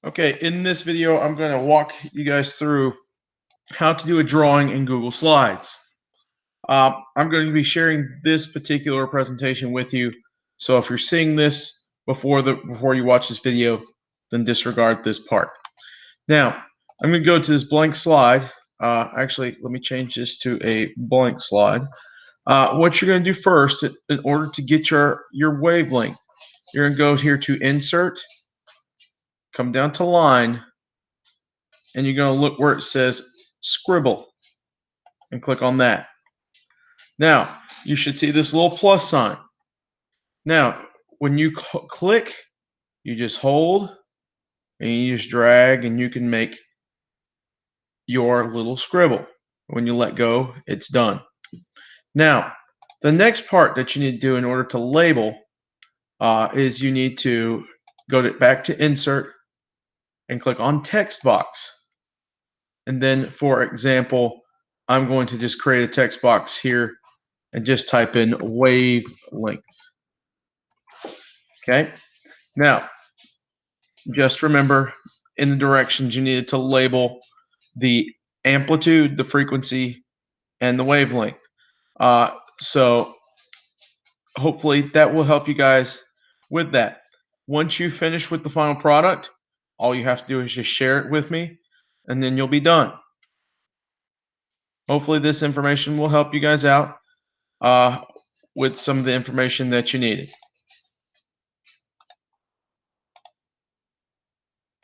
Okay, in this video, I'm going to walk you guys through how to do a drawing in Google Slides. I'm going to be sharing this particular presentation with you. So if you're seeing this before you watch this video, then disregard this part. Now, I'm going to go to this blank slide. Actually, let me change this to a blank slide. What you're going to do first, in order to get your wavelength, you're going to go here to Insert, come down to Line, and you're going to look where it says Scribble and click on that. Now, you should see this little plus sign. Now, when you click, you just hold and you just drag and you can make your little scribble. When you let go, it's done. Now, the next part that you need to do in order to label is you need to go back to Insert and click on Text Box. And then, for example, I'm going to just create a text box here and just type in wavelength. Okay. Now, just remember in the directions you needed to label the amplitude, the frequency, and the wavelength. So hopefully that will help you guys with that. Once you finish with the final product, all you have to do is just share it with me, and then you'll be done. Hopefully this information will help you guys out with some of the information that you needed.